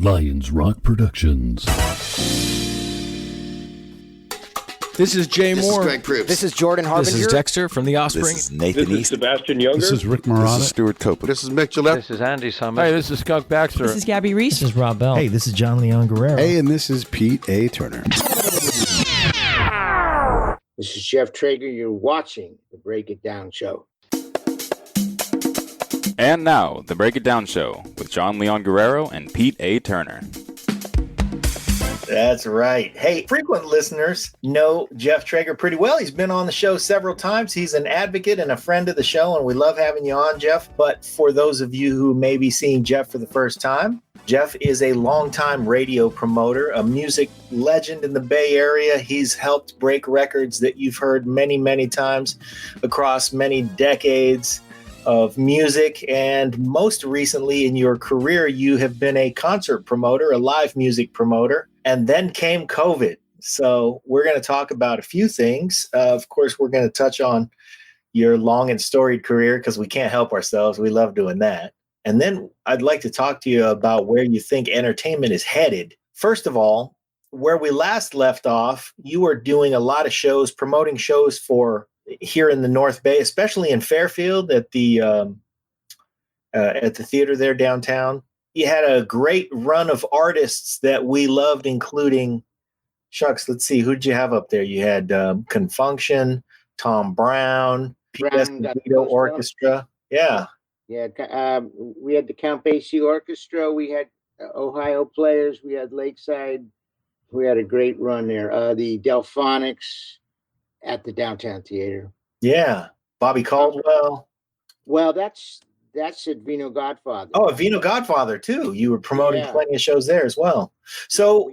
Lions Rock Productions. This is Jay This Moore. is Greg Proops. This is Jordan Harbinger. This is Dexter from The Offspring. This is Nathan This is East. Sebastian Younger. This is Rick Marotta. This is Stuart Copeland. This is Mick Gillette. This is Andy Summers. Hi, this is Skunk Baxter. This is Gabby Reese. This is Rob Bell. Hey, this is Jon Leon Guerrero. Hey, and this is Pete A. Turner. This is Jeff Trager. You're watching the Break It Down Show. And now, the Break It Down Show with Jon Leon Guerrero and Pete A. Turner. That's right. Hey, frequent listeners know Jeff Trager pretty well. He's been on the show several times. He's an advocate and a friend of the show, and we love having you on, Jeff. But for those of you who may be seeing Jeff for the first time, Jeff is a longtime radio promoter, a music legend in the Bay Area. He's helped break records that you've heard many, many times across many decades of music. And most recently in your career, you have been a concert promoter, a live music promoter. And then came COVID. So we're going to talk about a few things. Of course, we're going to touch on your long and storied career because we can't help ourselves. We love doing that. And then I'd like to talk to you about where you think entertainment is headed. First of all, where we last left off, you were doing a lot of shows, promoting shows for here in the North Bay, especially in Fairfield at the theater there downtown. You had a great run of artists that we loved, including, let's see, who'd you have up there? You had Confunction, Tom Brown, P.S. Orchestra. Yeah. Yeah, we had the Count Basie Orchestra. We had Ohio Players. We had Lakeside. We had a great run there. The Delphonics at the Downtown Theater. Yeah. Bobby Caldwell. Well, that's at Vino Godfather. Oh, at Vino Godfather, too. You were promoting plenty of shows there as well. So,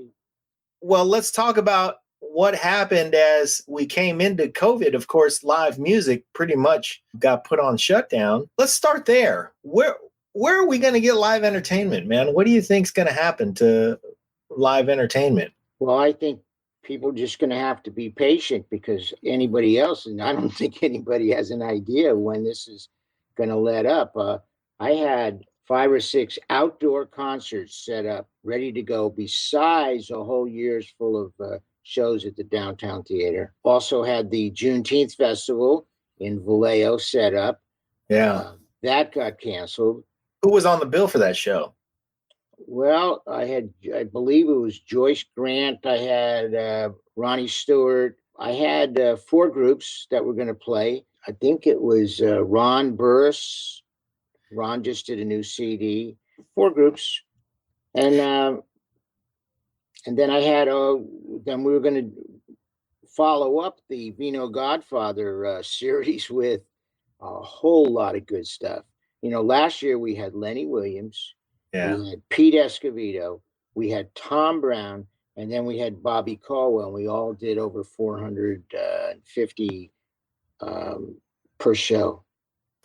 well, let's talk about what happened as we came into COVID. Of course, live music pretty much got put on shutdown. Let's start there. Where are we going to get live entertainment, man? What do you think is going to happen to live entertainment? Well, I think people are just going to have to be patient because anybody else, and I don't think anybody has an idea when this is going to let up. I had 5 or 6 outdoor concerts set up, ready to go, besides a whole year's full of shows at the Downtown Theater. Also had the Juneteenth Festival in Vallejo set up. Yeah. That got canceled. Who was on the bill for that show? Well, I believe it was Joyce Grant. I had Ronnie Stewart. I had 4 groups that were going to play. I think it was Ron Burris. Ron just did a new CD. 4 groups. And then I had, then we were going to follow up the Vino Godfather series with a whole lot of good stuff. You know, last year we had Lenny Williams. Yeah. We had Pete Escovedo. We had Tom Brown. And then we had Bobby Caldwell. And we all did over 450 per show.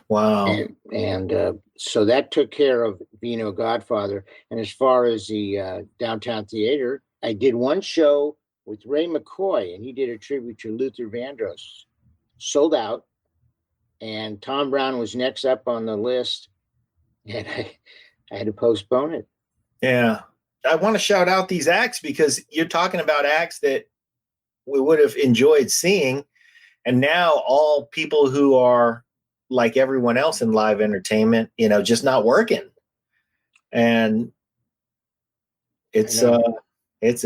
Wow. And so that took care of Vino Godfather. And as far as the Downtown Theater, I did one show with Ray McCoy, and he did a tribute to Luther Vandross. Sold out. And Tom Brown was next up on the list. And I had to postpone it. Yeah. I want to shout out these acts because you're talking about acts that we would have enjoyed seeing. And now all people who are like everyone else in live entertainment, you know, just not working. And it's a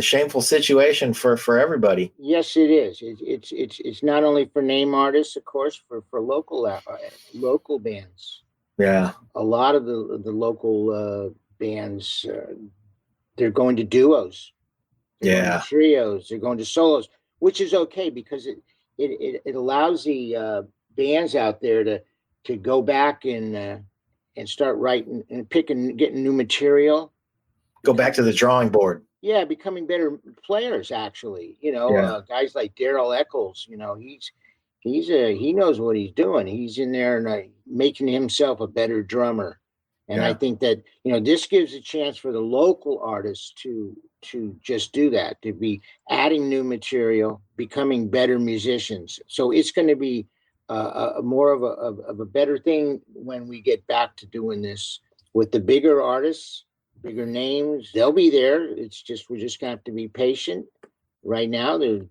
shameful situation for everybody. Yes, it is. It's not only for name artists, of course, for local bands. Yeah. A lot of the local bands, they're going to duos. They're going to trios. They're going to solos, which is okay because it allows the bands out there to go back and start writing and getting new material. Go back to the drawing board. Yeah, becoming better players. Actually, you know, guys like Daryl Eccles. You know, he knows what he's doing. He's in there and making himself a better drummer. And I think that, you know, this gives a chance for the local artists to just do that, to be adding new material, becoming better musicians. So it's going to be more of a better thing when we get back to doing this with the bigger artists bigger names. They'll be there. It's just we're just gonna have to be patient. Right now, I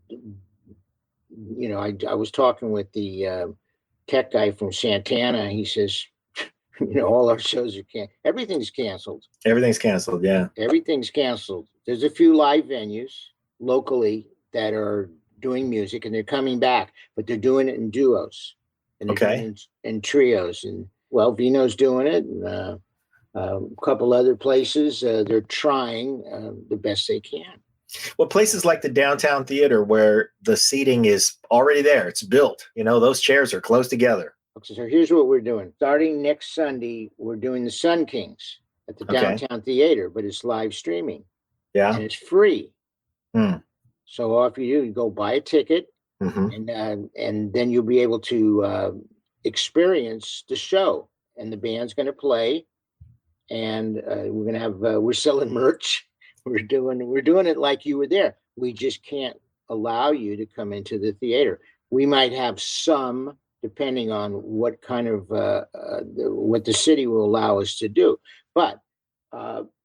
was talking with the tech guy from Santana. He says, all our shows are everything's canceled. Everything's canceled. Yeah. Everything's canceled. There's a few live venues locally that are doing music, and they're coming back, but they're doing it in duos, and they're doing it in trios. And Vino's doing it, and a couple other places. They're trying the best they can. Well, places like the Downtown Theater, where the seating is already there, it's built. Those chairs are close together. So here's what we're doing. Starting next Sunday, we're doing the Sun Kings at the Downtown Theater, but it's live streaming. Yeah. And it's free. So all you go buy a ticket, and then you'll be able to experience the show. And the band's going to play, and we're going to have we're selling merch. We're doing it like you were there. We just can't allow you to come into the theater. We might have some, depending on what kind of what the city will allow us to do. But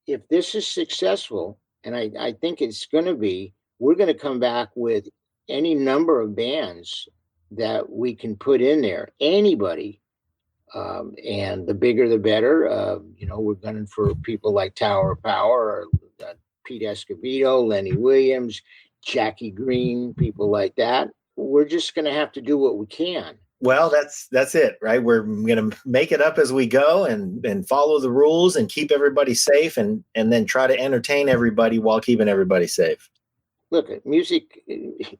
if this is successful, and I think it's going to be, we're going to come back with any number of bands that we can put in there. Anybody, and the bigger the better. We're gunning for people like Tower of Power, or Pete Escovedo, Lenny Williams, Jackie Green, people like that. We're just going to have to do what we can. Well, that's it, right? We're going to make it up as we go and follow the rules and keep everybody safe, and then try to entertain everybody while keeping everybody safe. Look, music,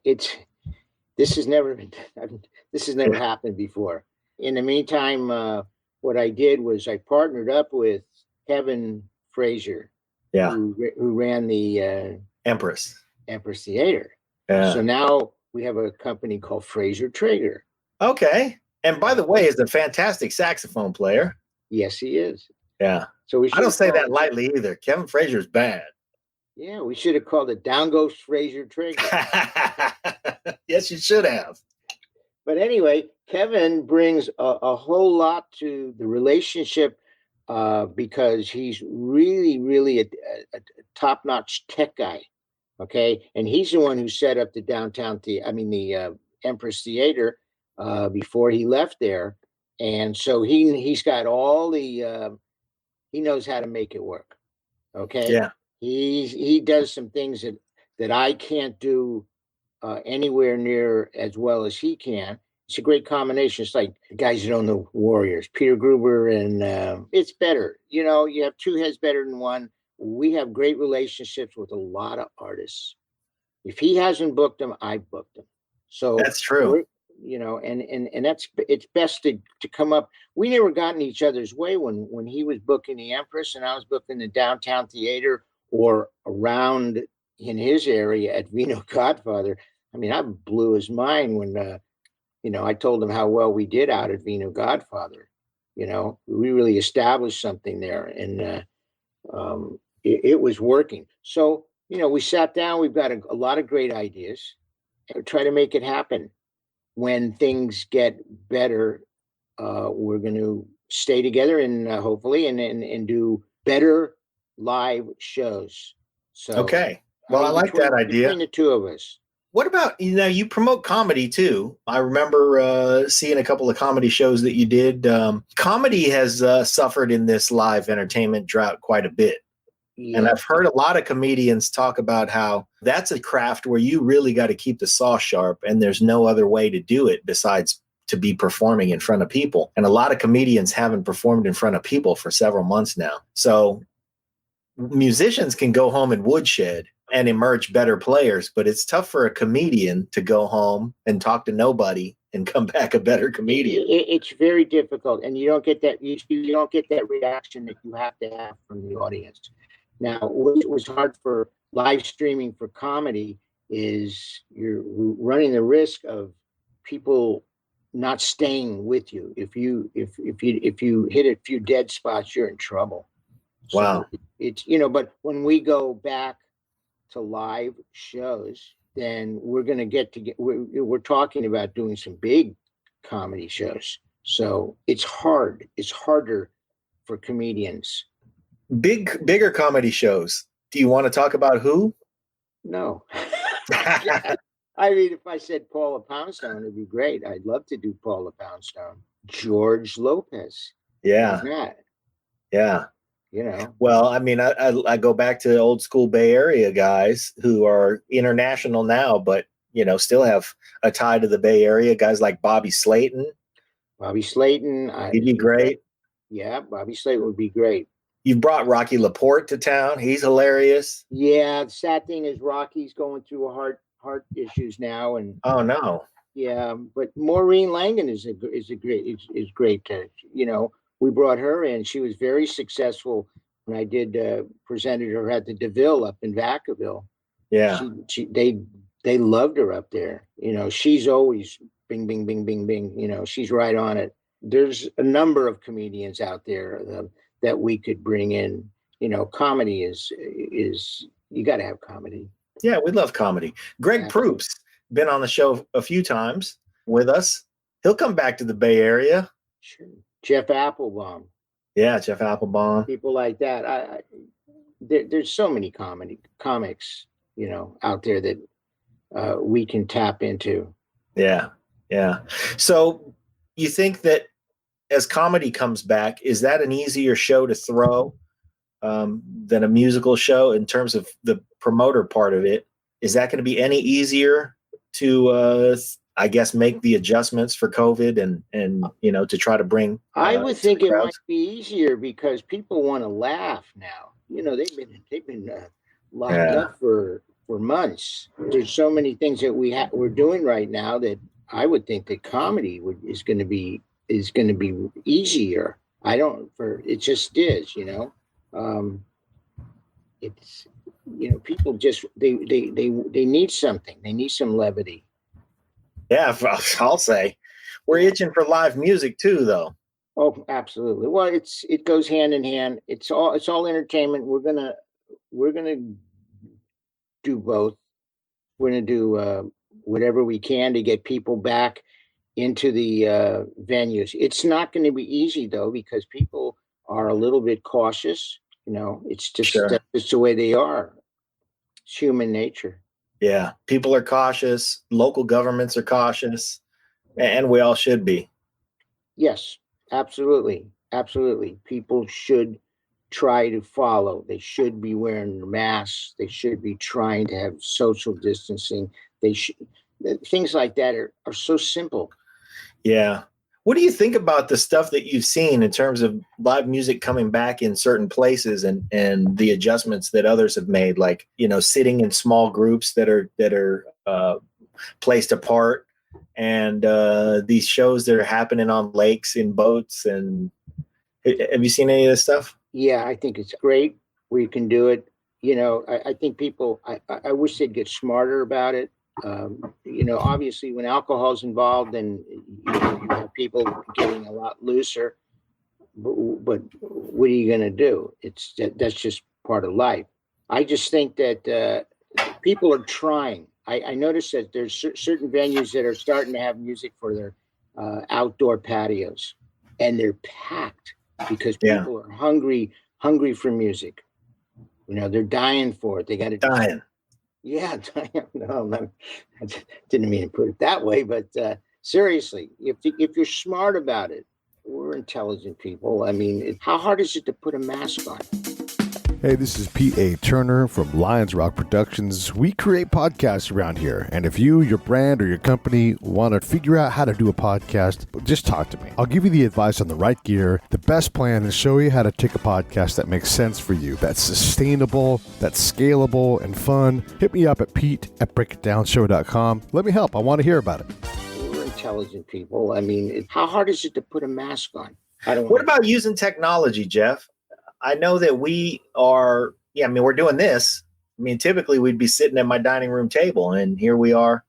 this has never happened before. In the meantime, what I did was I partnered up with Kevin Frazier, who ran the Empress Theater. Yeah. So now we have a company called Frazier Trager. Okay. And by the way, is a fantastic saxophone player. Yes, he is. Yeah. So I don't say that lightly either. Kevin Frazier's bad. Yeah, we should have called it Down Goes Frazier Trager. Yes, you should have. But anyway, Kevin brings a whole lot to the relationship because he's really, really a top-notch tech guy. Okay, and he's the one who set up the the Empress Theater before he left there, and so he's got all the he knows how to make it work. Okay, yeah, he does some things that I can't do anywhere near as well as he can. It's a great combination. It's like the guys that own the Warriors, Peter Gruber, and it's better. You have two heads better than one. We have great relationships with a lot of artists. If he hasn't booked them, I've booked them. So that's true. And it's best to come up. We never got in each other's way when he was booking the Empress and I was booking the Downtown Theater or around in his area at Vino Godfather. I mean, I blew his mind when I told him how well we did out at Vino Godfather. We really established something there, and it was working. So, we sat down, we've got a lot of great ideas, and try to make it happen. When things get better, we're going to stay together and hopefully and do better live shows. So, okay. Well, I like that idea. Between the two of us. What about, you promote comedy too. I remember seeing a couple of comedy shows that you did. Comedy has suffered in this live entertainment drought quite a bit. Yeah. And I've heard a lot of comedians talk about how that's a craft where you really got to keep the saw sharp and there's no other way to do it besides to be performing in front of people. And a lot of comedians haven't performed in front of people for several months now. So musicians can go home and woodshed and emerge better players, but it's tough for a comedian to go home and talk to nobody and come back a better comedian. It's very difficult, and you don't get that reaction that you have to have from the audience. Now, what was hard for live streaming for comedy is you're running the risk of people not staying with you. If you hit a few dead spots, you're in trouble. Wow. So it's but when we go back to live shows, then we're going to we're talking about doing some big comedy shows. So it's hard. It's harder for comedians Bigger comedy shows. Do you want to talk about who? No. I mean, if I said Paula Poundstone, it'd be great. I'd love to do Paula Poundstone. George Lopez. Yeah. Yeah. You know. Well, I mean, I go back to old school Bay Area guys who are international now, but, still have a tie to the Bay Area. Guys like Bobby Slayton. He'd be great. Yeah, Bobby Slayton would be great. You've brought Rocky Laporte to town. He's hilarious. Yeah, the sad thing is Rocky's going through a heart issues now, and oh no. Yeah, but Maureen Langdon is great. We brought her in. She was very successful when I did presented her at the DeVille up in Vacaville. Yeah, they loved her up there. She's always bing, bing, bing, bing, bing. She's right on it. There's a number of comedians out there that we could bring in. Comedy is you got to have comedy. Yeah, we love comedy. Greg Proops been on the show a few times with us. He'll come back to the Bay Area. Sure. Jeff Applebaum. Yeah, Jeff Applebaum. People like that. There's so many comics, out there that we can tap into. Yeah. So you think that as comedy comes back, is that an easier show to throw than a musical show in terms of the promoter part of it? Is that going to be any easier to, I guess, make the adjustments for COVID and to try to bring? I would think it might be easier because people want to laugh now. They've been locked up for months. There's so many things that we're doing right now that I would think that comedy is going to be easier. It just is, it's, people just, they need something. They need some levity. Yeah, I'll say we're itching for live music too, though. Oh, absolutely. Well, it goes hand in hand. It's all entertainment. We're gonna do both. We're gonna do whatever we can to get people back into the venues. It's not going to be easy though, because people are a little bit cautious. It's just it's the way they are. It's human nature. Yeah, people are cautious. Local governments are cautious, and we all should be. Yes, absolutely. People should try to follow. They should be wearing their masks. They should be trying to have social distancing. Things like that are so simple. Yeah. What do you think about the stuff that you've seen in terms of live music coming back in certain places and the adjustments that others have made, like, sitting in small groups that are placed apart, and these shows that are happening on lakes in boats? And have you seen any of this stuff? Yeah, I think it's great where you can do it. I think people, I wish they'd get smarter about it. Obviously when alcohol's involved, then you have people getting a lot looser, but what are you going to do? That's just part of life. I just think that people are trying. I noticed that there's certain venues that are starting to have music for their outdoor patios, and they're packed because people are hungry for music. They're dying for it. They got to dying. Yeah, no, I didn't mean to put it that way, but seriously, if you're smart about it, we're intelligent people. I mean, how hard is it to put a mask on? Hey, this is Pete A. Turner from Lions Rock Productions. We create podcasts around here, and if you, your brand, or your company want to figure out how to do a podcast, just talk to me. I'll give you the advice on the right gear, the best plan, and show you how to take a podcast that makes sense for you, that's sustainable, that's scalable, and fun. Hit me up at pete@breakitdownshow.com. Let me help. I want to hear about it. We're intelligent people. I mean, how hard is it to put a mask on? What about using technology, Jeff? I know that we are, we're doing this. Typically we'd be sitting at my dining room table, and here we are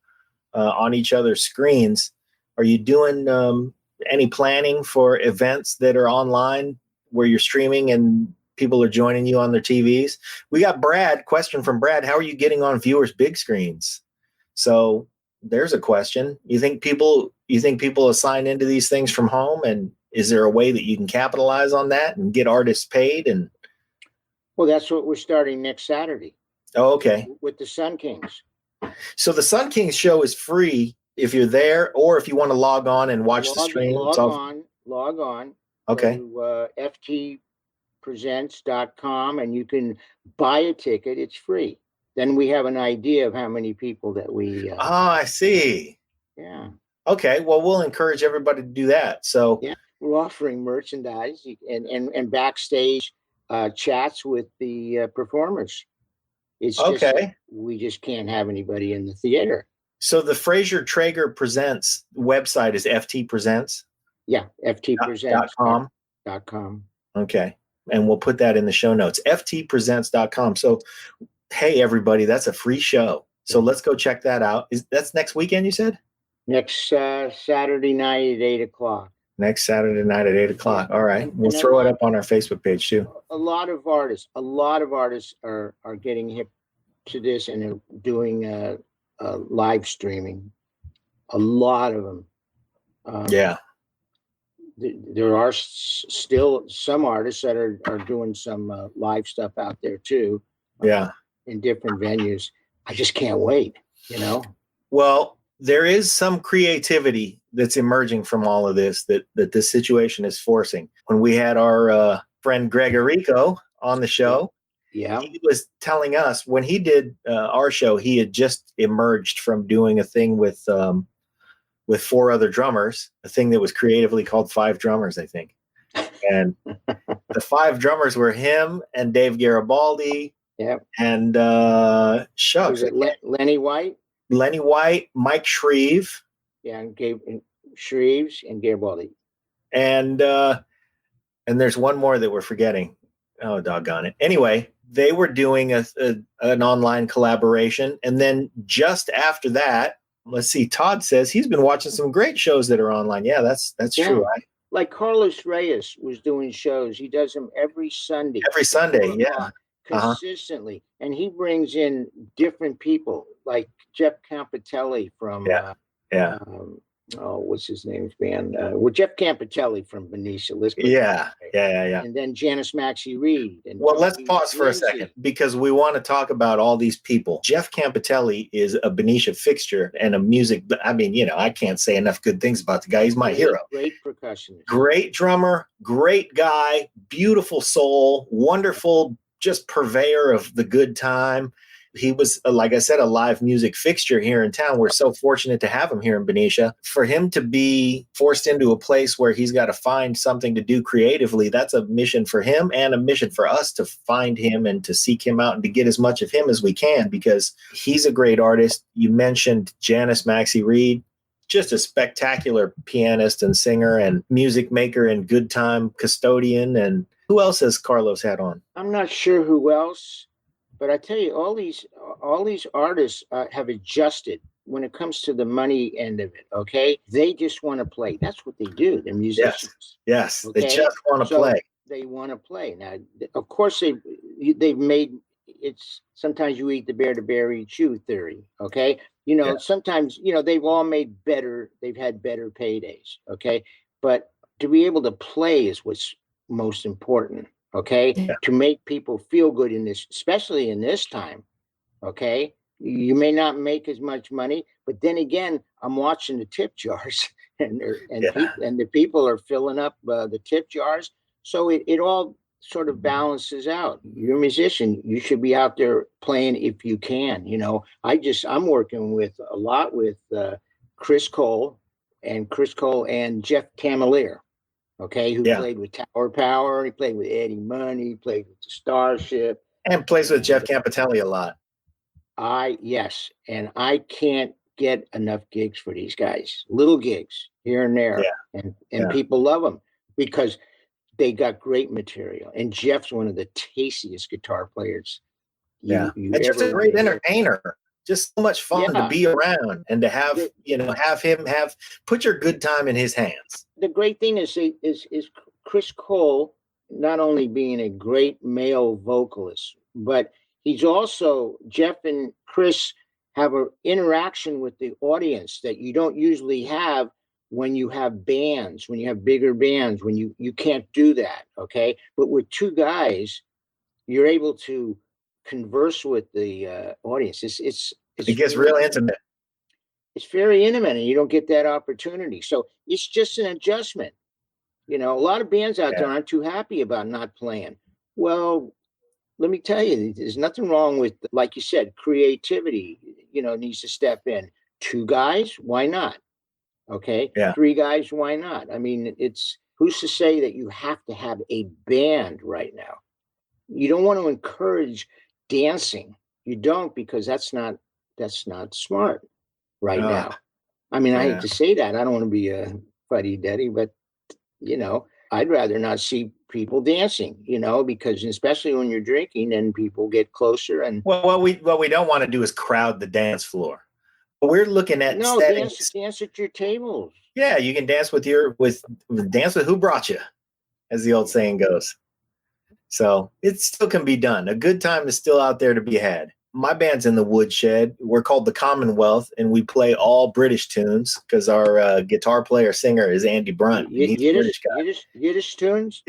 on each other's screens. Are you doing any planning for events that are online where you're streaming and people are joining you on their TVs? We got question from Brad. How are you getting on viewers' big screens? So there's a question. You think people assign into these things from home, and is there a way that you can capitalize on that and get artists paid? And Well, that's what we're starting next Saturday Oh, okay. with the Sun Kings. So the Sun Kings show is free if you're there, or if you want to log on and watch the stream. Log on. Okay. Go to ftpresents.com and you can buy a ticket. It's free. Then we have an idea of how many people that we. I see. Yeah. Okay. Well, we'll encourage everybody to do that. So Yeah, we're offering merchandise and backstage chats with the performers. It's just okay. we just can't have anybody in the theater. So the Trager Presents website is FT Presents. Yeah, ftpresents.com. Okay. And we'll put that in the show notes. ftpresents.com. So, hey, everybody, that's a free show. So let's go check that out. That's next weekend, you said? Next Saturday night at 8:00. Next Saturday night at 8:00. All right. We'll throw it up on our Facebook page too. A lot of artists are getting hip to this and are doing live streaming. A lot of them. Yeah. There are still some artists that are doing some live stuff out there too. Yeah. In different venues. I just can't wait, Well, there is some creativity that's emerging from all of this that this situation is forcing. When we had our friend Gregorico on the show, he was telling us when he did our show, he had just emerged from doing a thing with 4 other drummers, a thing that was creatively called 5 Drummers, I think. And the 5 drummers were him and Dave Garibaldi. Yeah. And shucks. Lenny White? Lenny White, Mike Shreve. Yeah, and Shreves and Garibaldi. And there's one more that we're forgetting. Oh, doggone it. Anyway, they were doing an online collaboration. And then just after that, let's see, Todd says he's been watching some great shows that are online. Yeah, that's true. Like Carlos Reyes was doing shows. He does them every Sunday. Every Sunday, yeah. Consistently. And he brings in different people like Jeff Campitelli from what's his name's band? Jeff Campitelli from Benicia. Yeah. And then Janice Maxie Reed. Well, let's pause for a second because we want to talk about all these people. Jeff Campitelli is a Benicia fixture and a music. I mean, I can't say enough good things about the guy. He's my hero. Great percussionist. Great drummer. Great guy. Beautiful soul. Wonderful, just purveyor of the good time. He was, like I said, a live music fixture here in town. We're so fortunate to have him here in Benicia. For him to be forced into a place where he's got to find something to do creatively, that's a mission for him and a mission for us to find him and to seek him out and to get as much of him as we can because he's a great artist. You mentioned Janice Maxie Reed, just a spectacular pianist and singer and music maker and good time custodian. And who else has Carlos had on? I'm not sure who else. But I tell you, all these artists have adjusted when it comes to the money end of it. Okay, they just want to play. That's what they do. They're musicians. Yes. Okay? They just want to play. They want to play. Now, of course, they've made it's. Sometimes you eat the bear eats you theory. Okay, sometimes they've all made better. They've had better paydays. Okay, but to be able to play is what's most important. Okay, to make people feel good in this, especially in this time. Okay, you may not make as much money, but then again, I'm watching the tip jars, and the people are filling up the tip jars. So it all sort of balances out. You're a musician, you should be out there playing if you can. I'm working with a lot with Chris Cole and Jeff Camalier. Okay, who played with Tower Power, he played with Eddie Money, he played with the Starship. And plays with Jeff Campitelli a lot. Yes. And I can't get enough gigs for these guys. Little gigs here and there. Yeah. And people love them because they got great material. And Jeff's one of the tastiest guitar players. And just a great entertainer. Just so much fun to be around and to have, have him put your good time in his hands. The great thing is Chris Cole, not only being a great male vocalist, but he's also, Jeff and Chris have an interaction with the audience that you don't usually have when you have bands, when you have bigger bands, when you can't do that. Okay. But with 2 guys, you're able to converse with the audience. It gets real intimate. It's very intimate, and you don't get that opportunity. So it's just an adjustment. A lot of bands out there aren't too happy about not playing. Well, let me tell you, there's nothing wrong with, like you said, creativity, needs to step in. 2 guys, why not? Okay. Yeah. 3 guys, why not? I mean, who's to say that you have to have a band right now? You don't want to encourage dancing. You don't, because that's not smart right now. I mean, I hate to say that. I don't want to be a fuddy-duddy, but I'd rather not see people dancing, because especially when you're drinking, then people get closer. And what we don't want to do is crowd the dance floor. We're looking at dance at your tables. Yeah, you can dance with dance with who brought you, as the old saying goes. So it still can be done. A good time is still out there to be had. My band's in the woodshed. We're called the Commonwealth, and we play all British tunes because our guitar player singer is Andy Brunt. He's a British guy. Yiddish tunes?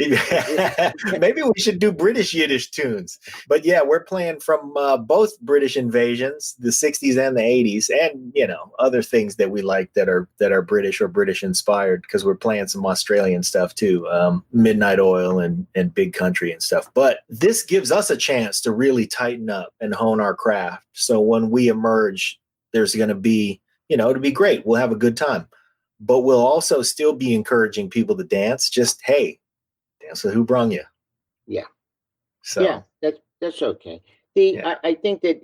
Maybe we should do British Yiddish tunes. But yeah, we're playing from both British invasions, the 60s and the 80s, and other things that we like that are British or British inspired, because we're playing some Australian stuff too, Midnight Oil and Big Country and stuff. But this gives us a chance to really tighten up and hone our craft. So when we emerge, there's going to be, it'll be great. We'll have a good time, but we'll also still be encouraging people to dance. Just, hey, dance with who brung you. Yeah. So yeah, that's okay. I think that,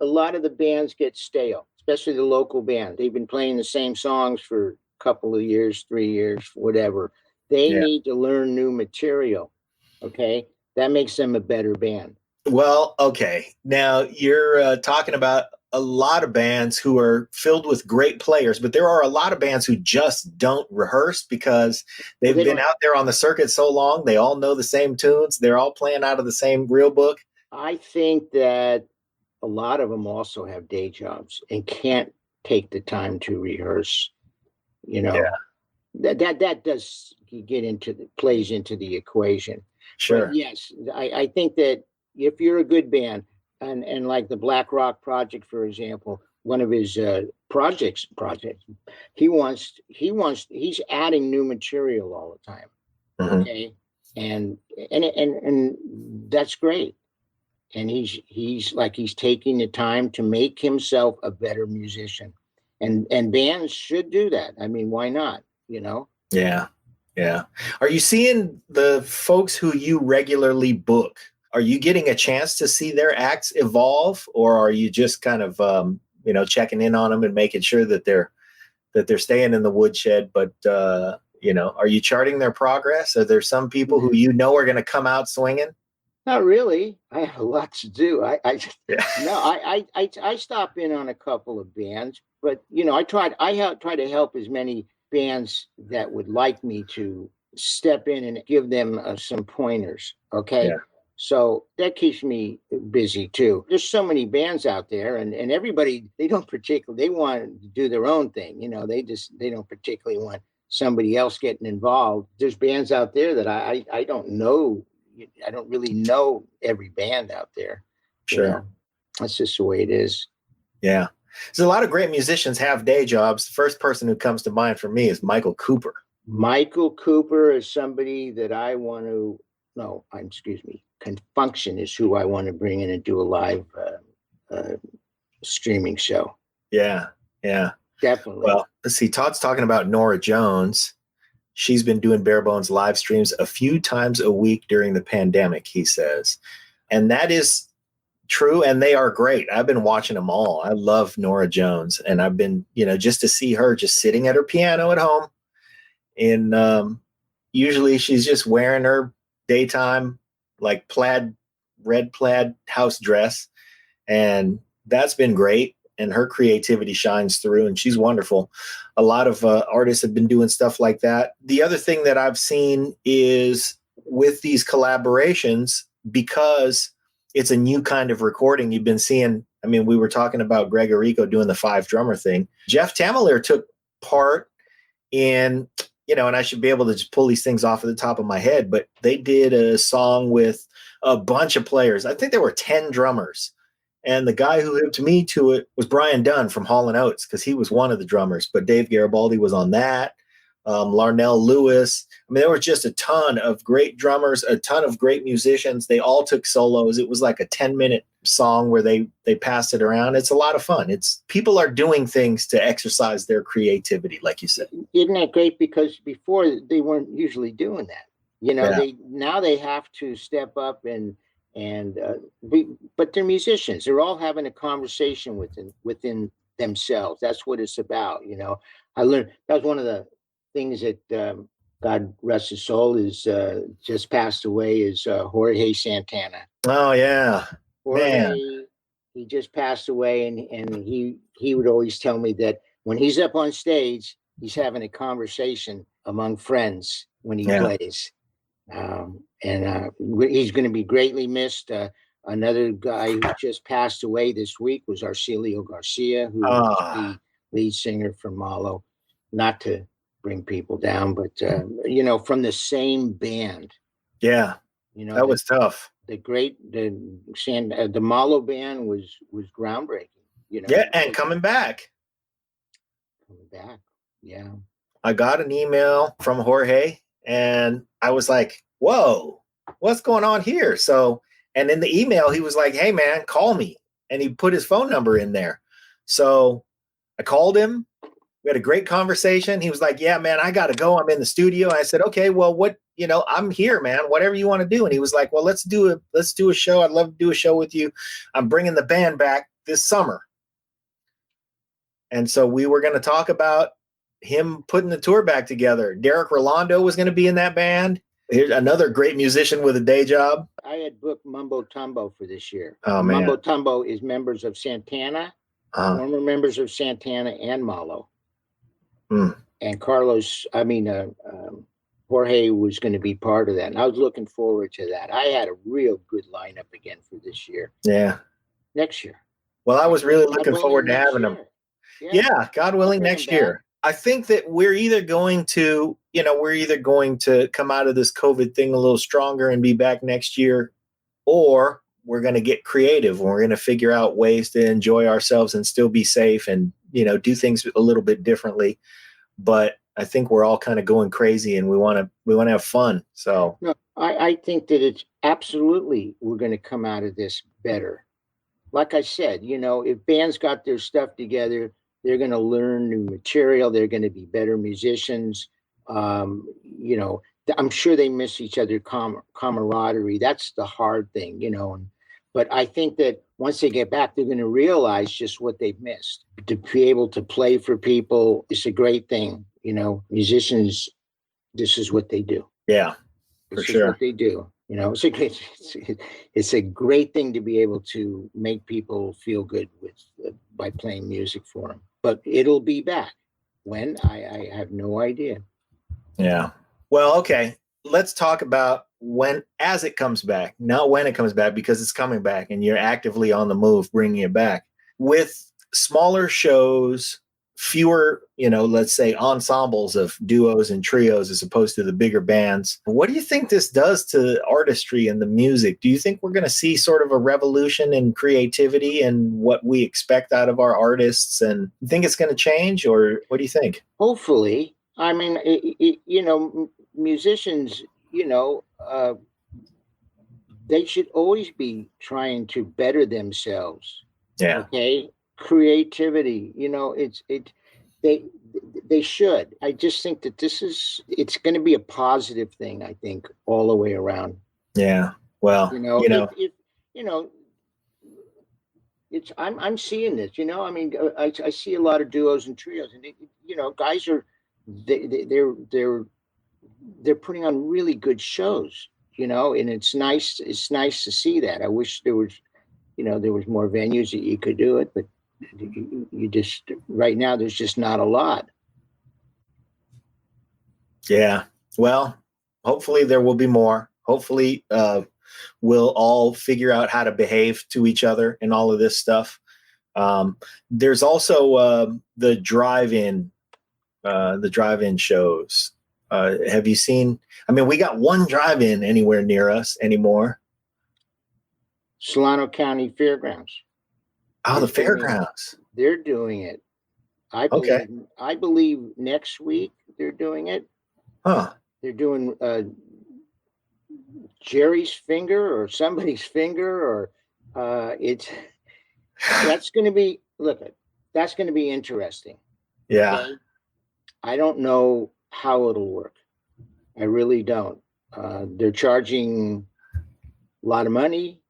a lot of the bands get stale, especially the local band. They've been playing the same songs for a couple of years, 3 years, whatever. They need to learn new material. Okay. That makes them a better band. Well, okay. Now you're talking about a lot of bands who are filled with great players, but there are a lot of bands who just don't rehearse because they've been out there on the circuit so long. They all know the same tunes. They're all playing out of the same real book. I think that a lot of them also have day jobs and can't take the time to rehearse. That does plays into the equation. Sure. But yes, I think that if you're a good band, and like the Black Rock Project, for example, one of his projects, he's adding new material all the time. Mm-hmm. Okay, and that's great. And he's taking the time to make himself a better musician, and bands should do that. I mean, why not? Yeah. Are you seeing the folks who you regularly book? Are you getting a chance to see their acts evolve, or are you just kind of, checking in on them and making sure that they're staying in the woodshed? But, are you charting their progress? Are there some people who are going to come out swinging? Not really. I have a lot to do. I stop in on a couple of bands, but I try to help as many bands that would like me to step in and give them some pointers. Okay. Yeah. So that keeps me busy too. There's so many bands out there, and everybody, they want to do their own thing. They don't particularly want somebody else getting involved. There's bands out there that I don't know. I don't really know every band out there. Sure. That's just the way it is. Yeah. So a lot of great musicians have day jobs. The first person who comes to mind for me is Michael Cooper. Michael Cooper is somebody that Confunction is who I want to bring in and do a live streaming show. Yeah. Definitely. Well, let's see. Todd's talking about Norah Jones. She's been doing Bare Bones live streams a few times a week during the pandemic, he says. And that is true, and they are great. I've been watching them all. I love Norah Jones, and I've been, just to see her just sitting at her piano at home. And usually she's just wearing her daytime red plaid house dress, and that's been great. And her creativity shines through, and she's wonderful. A lot of artists have been doing stuff like that. The other thing that I've seen is with these collaborations, because it's a new kind of recording, you've been seeing, we were talking about Gregorico doing the 5-drummer thing. Jeff Tamalier took part in and I should be able to just pull these things off of the top of my head, but they did a song with a bunch of players. I think there were 10 drummers. And the guy who hooked me to it was Brian Dunn from Hall & Oates, because he was one of the drummers. But Dave Garibaldi was on that. Larnell Lewis. I mean, there was just a ton of great drummers, a ton of great musicians. They all took solos. It was like a 10-minute song where they passed it around. It's a lot of fun. It's people are doing things to exercise their creativity, like you said. Isn't that great? Because before they weren't usually doing that. They have to step up but they're musicians. They're all having a conversation within themselves. That's what it's about. I learned that was one of the things that God rest his soul is just passed away is Jorge Santana. Oh yeah, man. He just passed away, and he would always tell me that when he's up on stage, he's having a conversation among friends when he plays. He's going to be greatly missed. Another guy who just passed away this week was Arcelio Garcia, who was the lead singer from Malo. Not to bring people down, but from the same band. Yeah, that was tough. The Malo band was groundbreaking. And coming back. Yeah. I got an email from Jorge. And I was like, whoa, what's going on here? So, and in the email, he was like, hey, man, call me. And he put his phone number in there. So I called him. We had a great conversation. He was like, yeah, man, I got to go. I'm in the studio. I said, okay, well, I'm here, man, whatever you want to do. And he was like, well, let's do a show. I'd love to do a show with you. I'm bringing the band back this summer. And so we were going to talk about him putting the tour back together. Derek Rolando was going to be in that band. Here's another great musician with a day job. I had booked Mumbo Tumbo for this year. Oh, man. Mumbo Tumbo is members of Santana, former members of Santana and Malo. And Jorge was going to be part of that. And I was looking forward to that. I had a real good lineup again for this year. Yeah. Next year. Well, I was really looking forward to having him. Yeah, God willing, next year. I think that we're either going to come out of this COVID thing a little stronger and be back next year, or we're going to get creative and we're going to figure out ways to enjoy ourselves and still be safe and, do things a little bit differently. But I think we're all kind of going crazy and we want to have fun. So no, I think that it's absolutely, we're going to come out of this better. Like I said, if bands got their stuff together, they're going to learn new material. They're going to be better musicians. I'm sure they miss each other camaraderie. That's the hard thing, but I think that once they get back, they're going to realize just what they've missed. To be able to play for people is a great thing. Musicians, this is what they do. Yeah, for sure. Is what they do. It's a great thing to be able to make people feel good by playing music for them. But it'll be back. When? I have no idea. Yeah. Well, okay. Let's talk about as it comes back, not when it comes back, because it's coming back and you're actively on the move, bringing it back with smaller shows, fewer, let's say ensembles of duos and trios as opposed to the bigger bands. What do you think this does to artistry and the music? Do you think we're going to see sort of a revolution in creativity and what we expect out of our artists? And you think it's going to change, or what do you think? Hopefully. I mean, musicians, they should always be trying to better themselves. Yeah. Okay. Creativity, they should. I just think that it's going to be a positive thing. I think all the way around. Yeah. Well, it's I'm seeing this. I mean, I see a lot of duos and trios, and guys are they're putting on really good shows. And it's nice. It's nice to see that. I wish there was more venues that you could do it, but you just right now there's just not a lot. Yeah. Well, hopefully there will be more. Hopefully we'll all figure out how to behave to each other and all of this stuff. There's also the drive-in shows. Have you seen? I mean, we got one drive-in anywhere near us anymore. Solano County Fairgrounds. Oh, the fairgrounds. They're doing it. I believe next week they're doing it. Huh. They're doing Jerry's finger or somebody's finger, or that's going to be that's going to be interesting. Yeah. Okay? I don't know how it'll work. I really don't. They're charging a lot of money.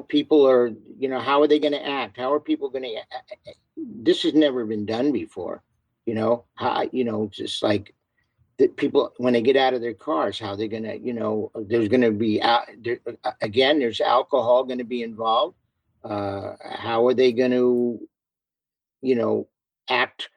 People are, how are they going to act? How are people going to act? This has never been done before. Just like the people, when they get out of their cars, how they're going to, there's going to be, again, there's alcohol going to be involved. How are they going to, act,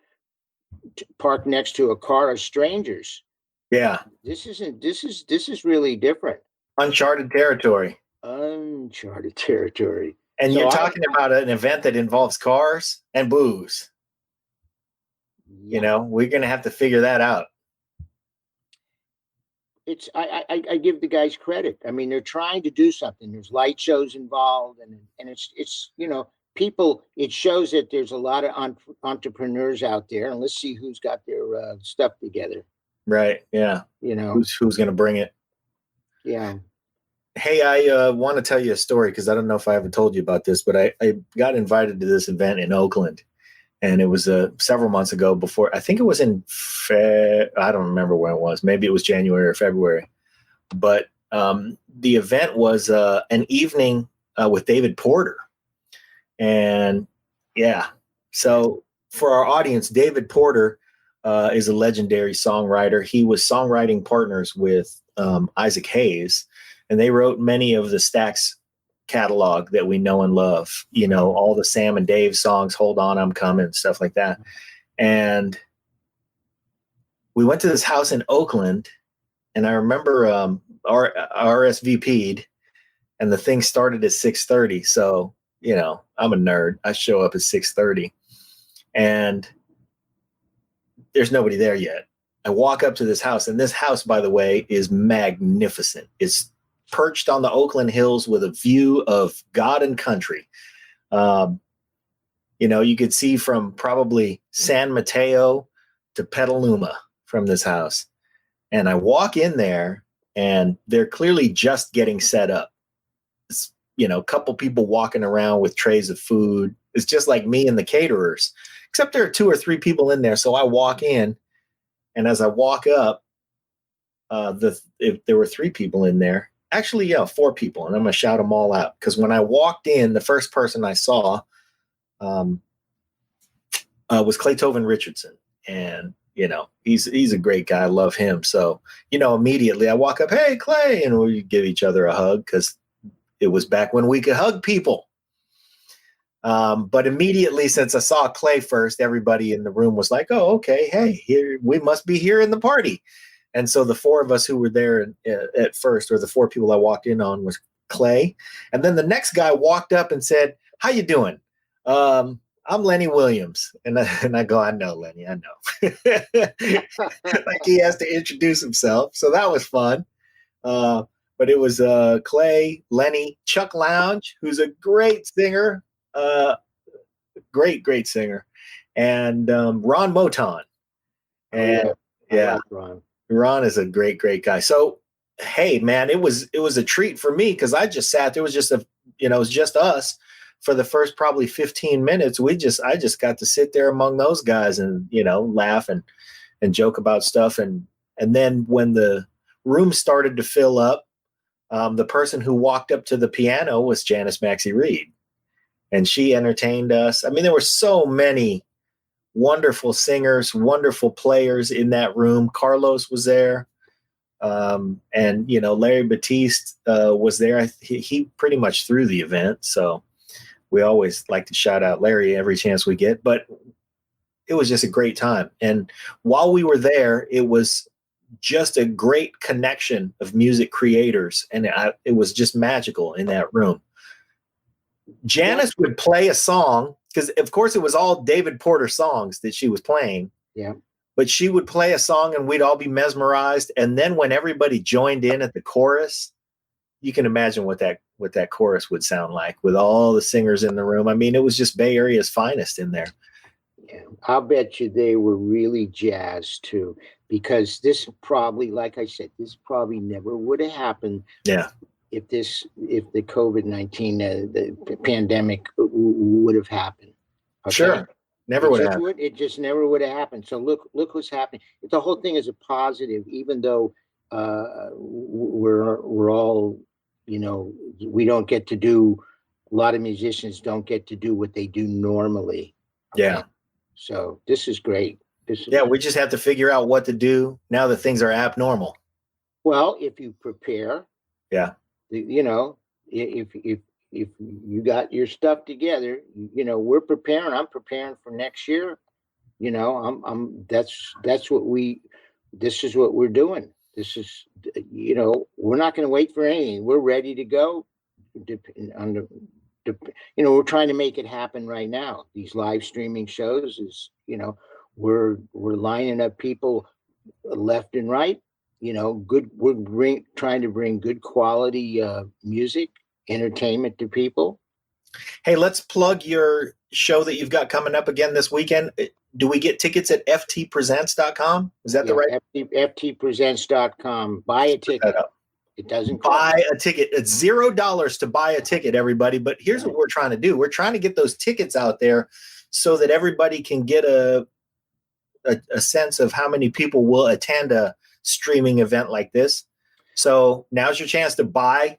park next to a car of strangers? Yeah. This is really different. Uncharted territory. Uncharted territory. And you're talking about an event that involves cars and booze. Yeah. We're going to have to figure that out. I give the guys credit. I mean, they're trying to do something. There's light shows involved, and it's people. It shows that there's a lot of entrepreneurs out there, and let's see who's got their stuff together. Right. Yeah. Who's going to bring it? Yeah. Hey, I want to tell you a story because I don't know if I ever told you about this, but I got invited to this event in Oakland, and it was several months ago. Before, I think it was in I don't remember when it was. Maybe it was January or February. But the event was an evening with David Porter, and yeah. So for our audience, David Porter is a legendary songwriter. He was songwriting partners with Isaac Hayes. And they wrote many of the Stax catalog that we know and love, all the Sam and Dave songs, Hold On, I'm Coming, stuff like that. And we went to this house in Oakland, and I remember RSVP'd, and the thing started at 6:30. So, I'm a nerd. I show up at 6:30, and there's nobody there yet. I walk up to this house, and this house, by the way, is magnificent. It's perched on the Oakland Hills with a view of God and country. You could see from probably San Mateo to Petaluma from this house. And I walk in there, and they're clearly just getting set up. It's, a couple people walking around with trays of food. It's just like me and the caterers, except there are 2 or 3 people in there. So I walk in, and as I walk up, if there were 3 people in there. Actually, yeah, 4 people, and I'm going to shout them all out. Because when I walked in, the first person I saw was Claytoven Richardson. And, he's a great guy. I love him. So, immediately I walk up, hey, Clay, and we give each other a hug because it was back when we could hug people. But immediately, since I saw Clay first, everybody in the room was like, oh, okay, hey, here we must be here in the party. And so the 4 of us who were there at first, or the 4 people I walked in on, was Clay. And then the next guy walked up and said, how you doing? I'm Lenny Williams. And I go, I know, Lenny, I know. Like he has to introduce himself. So that was fun. But it was Clay, Lenny, Chuck Lounge, who's a great singer, great singer, and Ron Moton. And yeah. Ron is a great guy. So, hey, man, it was a treat for me because I just sat there. It was just it was just us for the first probably 15 minutes. I just got to sit there among those guys and, laugh and joke about stuff. And then when the room started to fill up, the person who walked up to the piano was Janice Maxey Reid, and she entertained us. I mean, there were so many wonderful singers, wonderful players in that room. Carlos was there. And, Larry Batiste was there. He pretty much threw the event. So we always like to shout out Larry every chance we get. But it was just a great time. And while we were there, it was just a great connection of music creators. And it was just magical in that room. Janice would play a song, because of course it was all David Porter songs that she was playing. Yeah. but she would play a song and we'd all be mesmerized. And then when everybody joined in at the chorus, you can imagine what that chorus would sound like with all the singers in the room. I mean, it was just Bay Area's finest in there. Yeah, I'll bet you they were really jazzed too, because this probably, like I said, this probably never would have happened. Yeah. If the COVID-19, the pandemic would have happened. Okay? Sure. Never would have. It just never would have happened. So look what's happening. The whole thing is a positive, even though we're all, we don't get to do, a lot of musicians don't get to do what they do normally. Okay? Yeah. So this is great. We just have to figure out what to do now that things are abnormal. Well, if you prepare, yeah, if you got your stuff together, we're preparing. I'm preparing for next year. This is what we're doing. This is, we're not going to wait for anything. We're ready to go. We're trying to make it happen right now. These live streaming shows is, we're lining up people left and right. We're trying to bring good quality music, entertainment to people. Hey, let's plug your show that you've got coming up again this weekend. Do we get tickets at ftpresents.com? Is that the right? ftpresents.com. Buy a ticket. It doesn't buy a ticket. It's $0 to buy a ticket, everybody. But here's what we're trying to do. We're trying to get those tickets out there so that everybody can get a sense of how many people will attend a streaming event like this. So now's your chance to buy,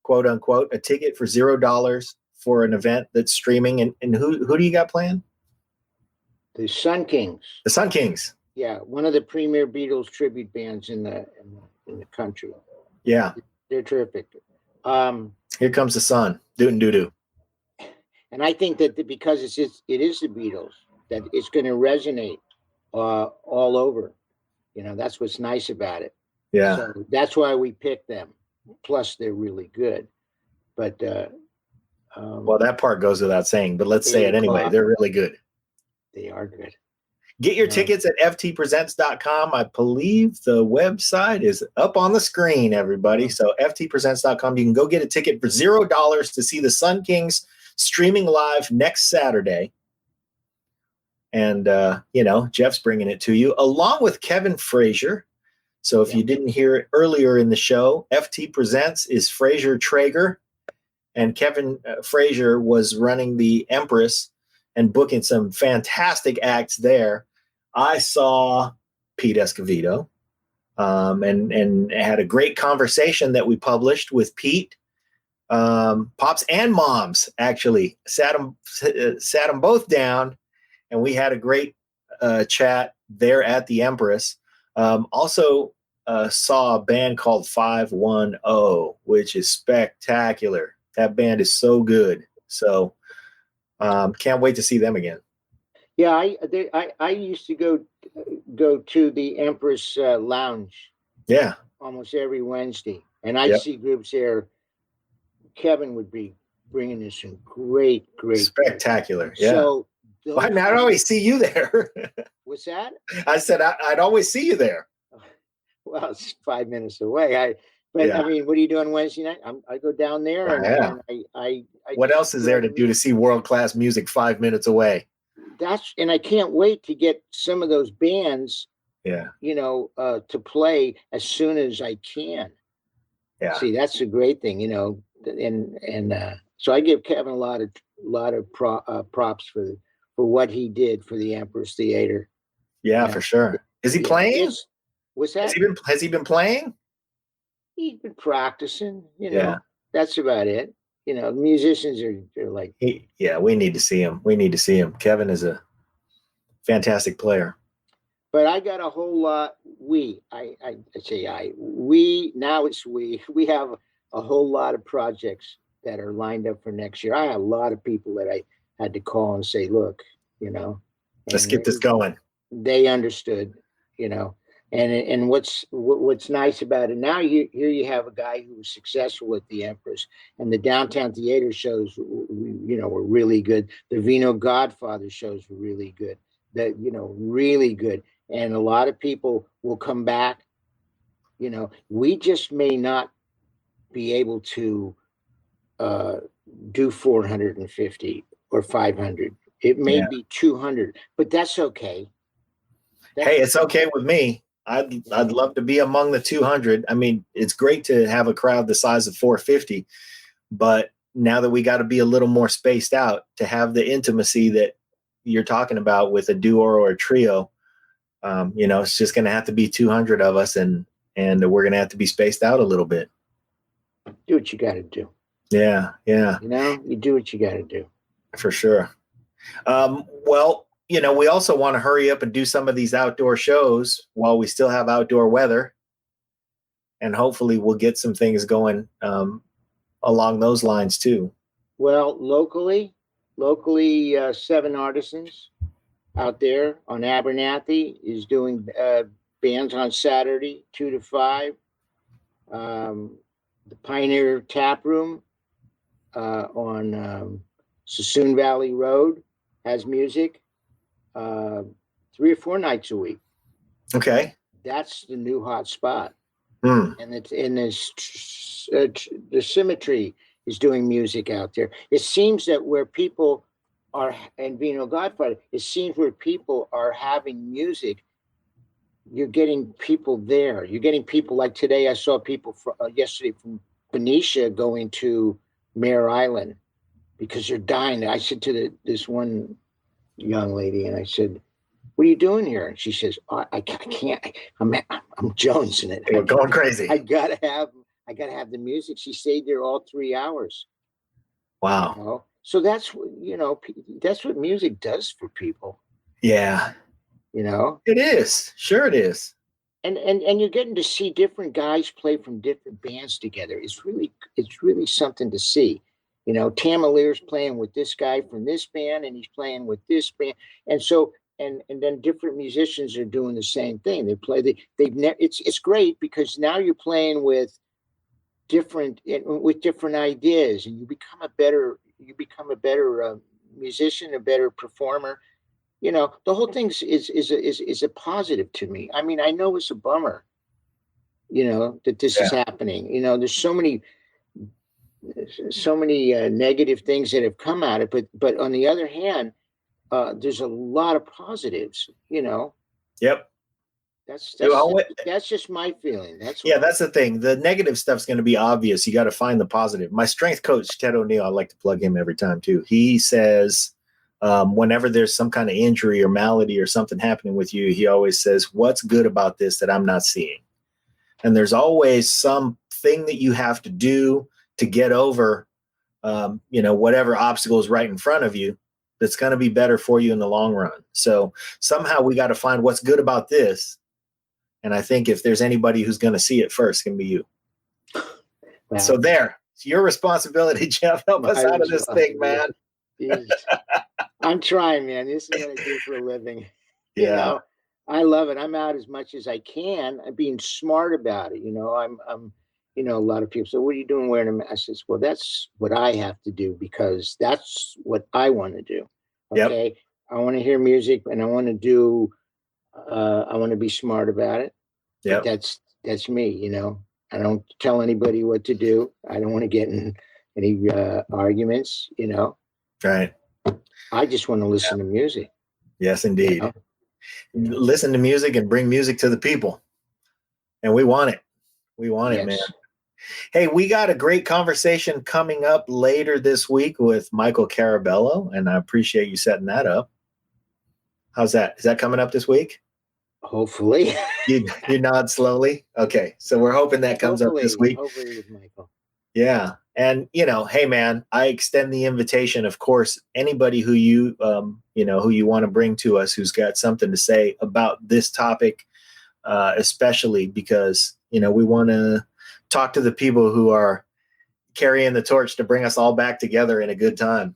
quote unquote, a ticket for $0 for an event that's streaming. And who do you got playing? The Sun Kings. The Sun Kings. Yeah, one of the premier Beatles tribute bands in the country. Yeah, they're terrific. Here comes the sun, doo doo doo. And I think that because it is the Beatles, that it's going to resonate all over. That's what's nice about it. Yeah. So that's why we picked them. Plus, they're really good. But well, that part goes without saying. But let's say it anyway. They're really good. They are good. Get your tickets at ftpresents.com. I believe the website is up on the screen, everybody. So ftpresents.com. You can go get a ticket for $0 to see the Sun Kings streaming live next Saturday. And, Jeff's bringing it to you along with Kevin Frazier. So if you didn't hear it earlier in the show, FT Presents is Frazier Trager. And Kevin Frazier was running the Empress and booking some fantastic acts there. I saw Pete Escovedo and had a great conversation that we published with Pete. Pops and moms actually sat them both down, and we had a great chat there at the Empress. Also saw a band called 510, which is spectacular. That band is so good. So can't wait to see them again. Yeah, I used to go to the Empress Lounge. Yeah, almost every Wednesday, and I see groups there. Kevin would be bringing us some great, spectacular. Yeah. So I'd always see you there. What's that? I said I'd always see you there. Well, it's 5 minutes away. I mean, what are you doing Wednesday night? I go down there, and I what else is there to do to see world-class music 5 minutes away? And I can't wait to get some of those bands, to play as soon as I can. Yeah. See, that's a great thing, and so I give Kevin a lot of props for what he did for the Empress Theater. Yeah, for sure. Is he playing? What's that? Has he been playing? He's been practicing, that's about it. Musicians are like, we need to see him. Kevin is a fantastic player. But I got a whole lot. We have a whole lot of projects that are lined up for next year. I have a lot of people that I had to call and say, look, let's get this going. They understood, and what's nice about it now, here you have a guy who was successful at the Empress, and the downtown theater shows, were really good. The Vino Godfather shows were really good. Really good. and a lot of people will come back. We just may not be able to do 450 or 500. It may be 200, but that's okay. Hey, it's okay with me. I'd love to be among the 200. I mean, it's great to have a crowd the size of 450, but now that we got to be a little more spaced out to have the intimacy that you're talking about with a duo or a trio, it's just going to have to be 200 of us, and we're going to have to be spaced out a little bit. Do what you got to do. Yeah. You do what you got to do. For sure. Well, we also want to hurry up and do some of these outdoor shows while we still have outdoor weather. And hopefully we'll get some things going along those lines too. Well, locally, 7 Artisans out there on Abernathy is doing bands on Saturday, 2 to 5. The Pioneer Tap Room on Sassoon Valley Road has music 3 or 4 nights a week. Okay. That's the new hot spot. Mm. And it's in this the Symmetry is doing music out there. It seems that where people are, and Vino Godfather, it seems where people are having music, you're getting people there. You're getting people like today. I saw people yesterday from Benicia going to Mare Island because they're dying. I said to this one young lady, and I said, "What are you doing here?" And she says, "I can't. I'm jonesing it. We're going crazy. I gotta have the music." She stayed there all 3 hours. Wow. So that's that's what music does for people. Yeah. It is. Sure it is. And you're getting to see different guys play from different bands together. It's really something to see. Tamalier's playing with this guy from this band, and he's playing with this band, and so and then different musicians are doing the same thing. They play. It's great because now you're playing with different ideas, and you become a better musician, a better performer. The whole thing is a positive to me. I mean, I know it's a bummer, that this is happening. There's so many negative things that have come out of it, but on the other hand, there's a lot of positives. Yep. That's just my feeling. That's the thing. The negative stuff's going to be obvious. You got to find the positive. My strength coach, Ted O'Neill, I like to plug him every time too. He says, whenever there's some kind of injury or malady or something happening with you, he always says, "What's good about this that I'm not seeing?" And there's always something that you have to do to get over, whatever obstacle is right in front of you that's going to be better for you in the long run. So somehow we got to find what's good about this. And I think if there's anybody who's going to see it first, it can be you. Wow. So there, it's your responsibility, Jeff. Help us out of this thing, man. I'm trying, man. This is what I do for a living. Yeah. I love it. I'm out as much as I can. I'm being smart about it. I'm a lot of people say, "What are you doing wearing a mask?" I says, "Well, that's what I have to do because that's what I want to do." Okay. Yep. I want to hear music and I want to do, I want to be smart about it. Yeah. That's me, I don't tell anybody what to do. I don't want to get in any arguments, Right. I just want to listen to music. Yes, indeed. Listen to music and bring music to the people. And we want it. We want it, man. Hey, we got a great conversation coming up later this week with Michael Carabello, and I appreciate you setting that up. How's that? Is that coming up this week? Hopefully. you nod slowly. Okay. So we're hoping that comes up this week. Hopefully with Michael. Yeah. And, hey, man, I extend the invitation. Of course, anybody who you want to bring to us who's got something to say about this topic, especially because, we want to talk to the people who are carrying the torch to bring us all back together in a good time.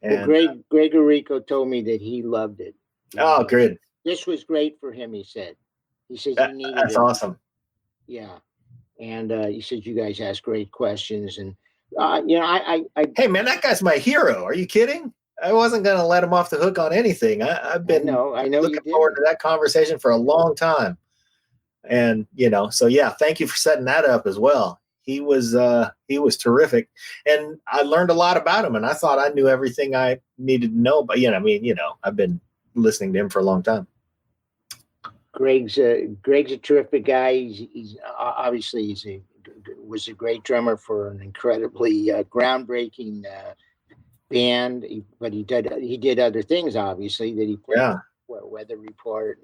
And Greg Orico told me that he loved it. Oh, good. This was great for him, he said. He says he needed that's it. Awesome. Yeah. And he said you guys ask great questions. And, hey, man, that guy's my hero. Are you kidding? I wasn't going to let him off the hook on anything. I've been I know looking forward to that conversation for a long time. And, so yeah, thank you for setting that up as well. He was terrific. And I learned a lot about him, and I thought I knew everything I needed to know. But, I've been listening to him for a long time. Greg's a terrific guy. He's obviously was a great drummer for an incredibly groundbreaking band. But he did other things, obviously, that he played. Yeah. Weather Report.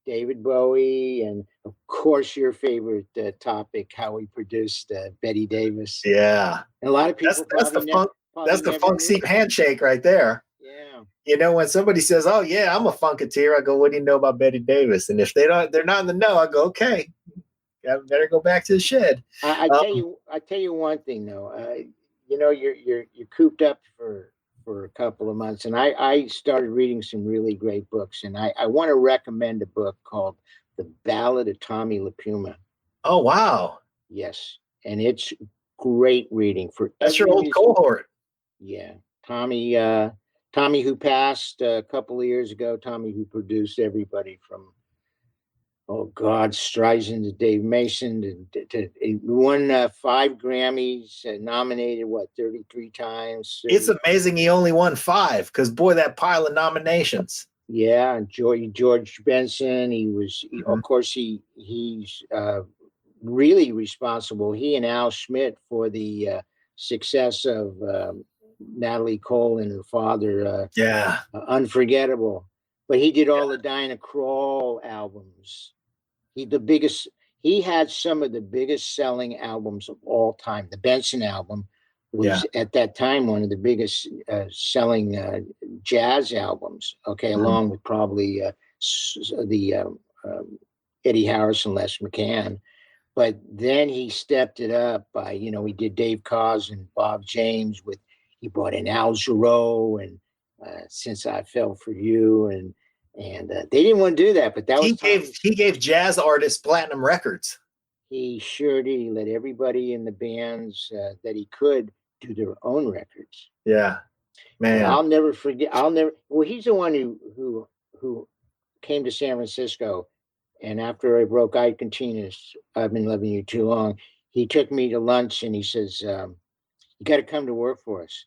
David Bowie, and of course your favorite topic, how he produced Betty Davis. Yeah, and a lot of people. That's the funk seat handshake right there. Yeah. When somebody says, "Oh yeah, I'm a funketeer," I go, "What do you know about Betty Davis?" And if they're not in the know, I go, "Okay, I better go back to the shed." I tell you one thing though. You're cooped up for a couple of months, and I started reading some really great books, and I want to recommend a book called The Ballad of Tommy LaPuma. Oh wow. Yes, and it's great reading for that's your old cohort. Yeah, Tommy who passed a couple of years ago. Tommy who produced everybody from Streisand to Dave Mason to won 5 Grammys, nominated 33 times. It's amazing he only won 5, because boy, that pile of nominations. Yeah, and George Benson. He was, of course, he's really responsible. He and Al Schmidt for the success of Natalie Cole and her father. Unforgettable. But he did all the Diana Krall albums. He had some of the biggest selling albums of all time. The Benson album was at that time one of the biggest selling jazz albums. Okay, along with probably the Eddie Harris and Les McCann. But then he stepped it up by, he did Dave Koz and Bob James he brought in Al Jarreau and Since I Fell for You, and they didn't want to do that, but he gave jazz artists platinum records. He sure did. He let everybody in the bands that he could do their own records. Yeah, man. And I'll never forget. Well, he's the one who came to San Francisco, and after I broke Ike Continus, I've Been Loving You Too Long. He took me to lunch and he says, "You got to come to work for us."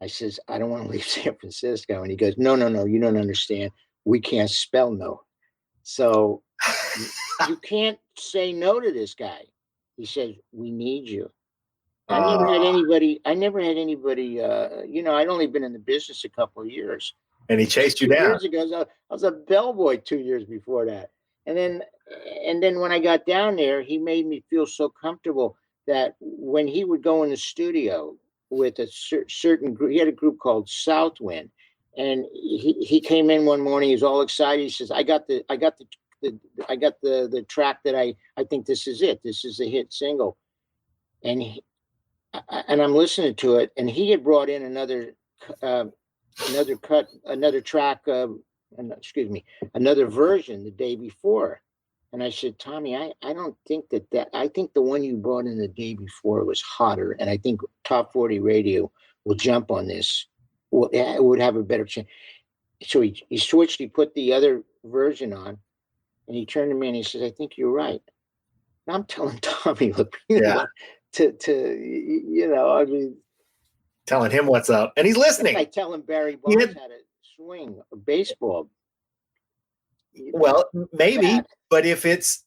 I says, "I don't want to leave San Francisco." And he goes, No, you don't understand. We can't spell no. So you can't say no to this guy. He says, "We need you." I never had anybody, I'd only been in the business a couple of years. And he chased you down. 2 years ago, I was a bellboy 2 years before that. And then when I got down there, he made me feel so comfortable that when he would go in the studio with a certain group, he had a group called Southwind. And he came in one morning, he was all excited. He says, I got the track that I think this is it. This is a hit single. And I'm listening to it, and he had brought in another version the day before. And I said, "Tommy, I don't think I think the one you brought in the day before was hotter. And I think Top 40 Radio will jump on this. It would have a better chance." So he switched, he put the other version on, and he turned to me and he says, "I think you're right." And I'm telling Tommy LaPuma telling him what's up, and he's listening. I tell him Barry Bonds had a swing, a baseball. Well, maybe, but if it's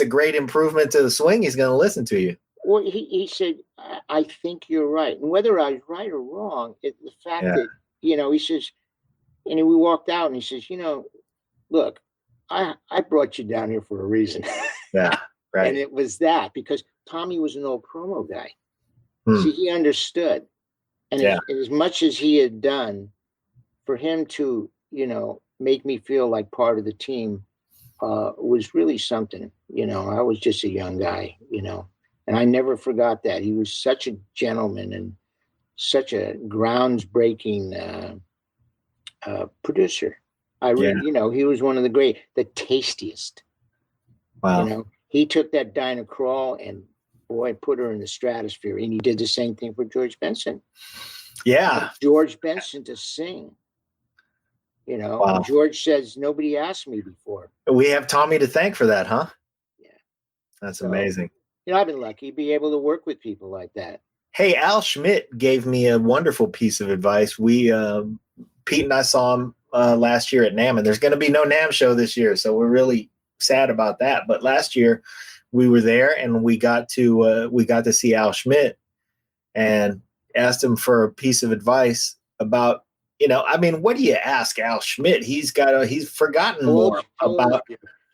a great improvement to the swing, he's going to listen to you. Well, he said, I think you're right. And whether I was right or wrong, the fact that, he says, and we walked out and he says, look, I brought you down here for a reason. Yeah, right. And it was that because Tommy was an old promo guy. See, he understood. And as much as he had done, for him to, make me feel like part of the team was really something. I was just a young guy, and I never forgot that. He was such a gentleman and such a groundsbreaking producer. He was one of the tastiest. Wow. He took that Dinah Krall and boy, put her in the stratosphere. And he did the same thing for George Benson. Yeah. George Benson to sing. You know, Wow. George says, nobody asked me before. We have Tommy to thank for that, huh? Yeah. That's So, amazing. You know, I've been lucky to be able to work with people like that. Hey, Al Schmidt gave me a wonderful piece of advice. Pete and I saw him last year at NAMM, and there's going to be no NAMM show this year, so we're really sad about that. But last year we were there, and we got to see Al Schmidt and asked him for a piece of advice about, you know, I mean, what do you ask Al Schmidt? He's forgotten more about.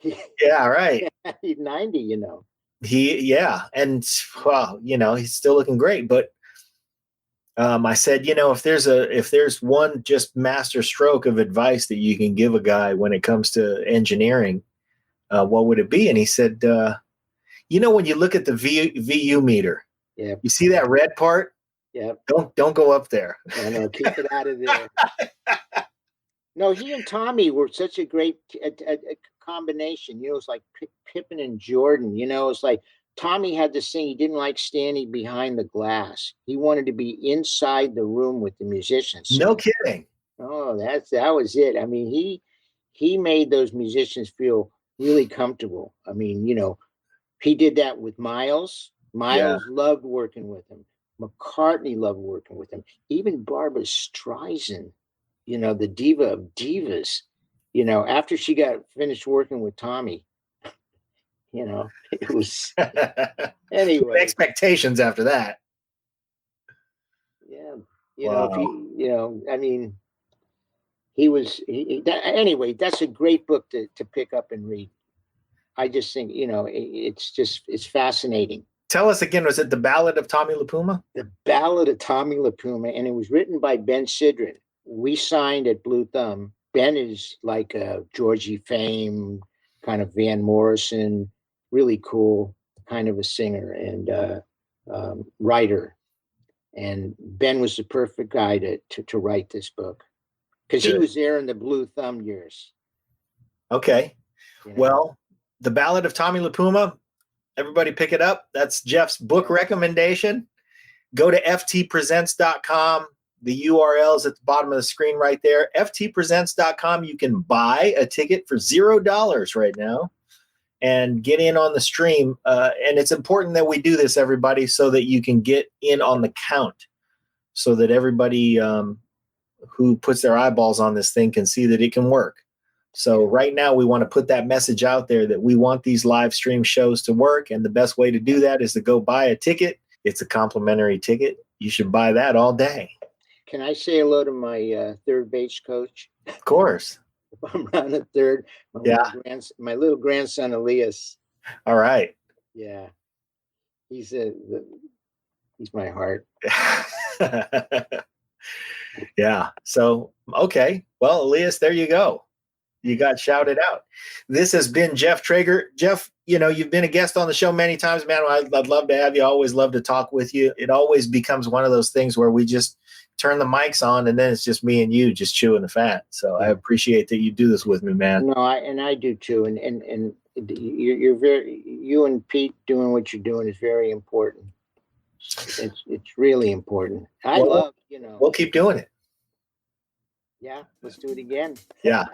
Yeah, right. He's 90, you know. And well, you know, he's still looking great. But I said, you know, if there's one just master stroke of advice that you can give a guy when it comes to engineering, what would it be? And he said, you know, when you look at the VU meter, yeah, you see that red part? Yeah. Don't go up there. No, keep it out of there. No, he and Tommy were such a great a combination. You know, it's like Pippen and Jordan. You know, it's like Tommy had this thing. He didn't like standing behind the glass. He wanted to be inside the room with the musicians. No kidding. Oh, that was it. I mean, he made those musicians feel really comfortable. I mean, you know, he did that with Miles. Miles loved working with him. McCartney loved working with him. Even Barbra Streisand, you know, the diva of divas, you know, after she got finished working with Tommy, you know, it was anyway. Expectations after that. Yeah. You know, if I mean, anyway, that's a great book to pick up and read. I just think, you know, it's fascinating. Tell us again, was it The Ballad of Tommy LaPuma? The Ballad of Tommy LaPuma, and it was written by Ben Sidran. We signed at Blue Thumb. Ben is like a Georgie Fame, kind of Van Morrison, really cool, kind of a singer and writer. And Ben was the perfect guy to write this book because he was there in the Blue Thumb years. Okay. You know? Well, The Ballad of Tommy LaPuma, everybody pick it up. That's Jeff's book recommendation. Go to ftpresents.com. The URL is at the bottom of the screen right there. ftpresents.com. You can buy a ticket for $0 right now and get in on the stream. And it's important that we do this, everybody, so that you can get in on the count, so that everybody who puts their eyeballs on this thing can see that it can work. So right now we want to put that message out there that we want these live stream shows to work. And the best way to do that is to go buy a ticket. It's a complimentary ticket. You should buy that all day. Can I say hello to my third base coach? Of course. I'm around the third. My little grandson, Elias. All right. Yeah. He's my heart. Yeah. So, okay. Well, Elias, there you go. You got shouted out. This has been Jeff Trager. Jeff, you know, you've been a guest on the show many times, man. I'd love to have you. I always love to talk with you. It always becomes one of those things where we just turn the mics on and then it's just me and you just chewing the fat. So I appreciate that you do this with me, man. No, I do too. And you and Pete doing what you're doing is very important. It's really important. We'll keep doing it. Yeah, let's do it again. Yeah.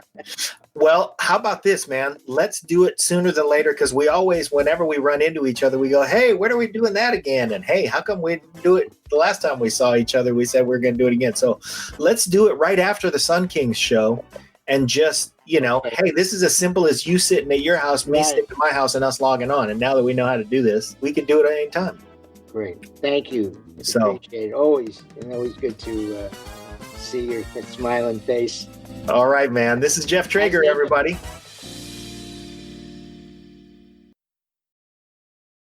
Well, how about this, man? Let's do it sooner than later, because we always, whenever we run into each other, we go, hey, when are we doing that again? And hey, how come we didn't do it the last time we saw each other? We said we were going to do it again. So let's do it right after the Sun Kings show and just, you know, hey, this is as simple as you sitting at your house, me sitting at my house, and us logging on. And now that we know how to do this, we can do it at any time. Great. Thank you. Appreciate it. Always good to see your smiling face. All right, man. This is Jeff Trager, everybody.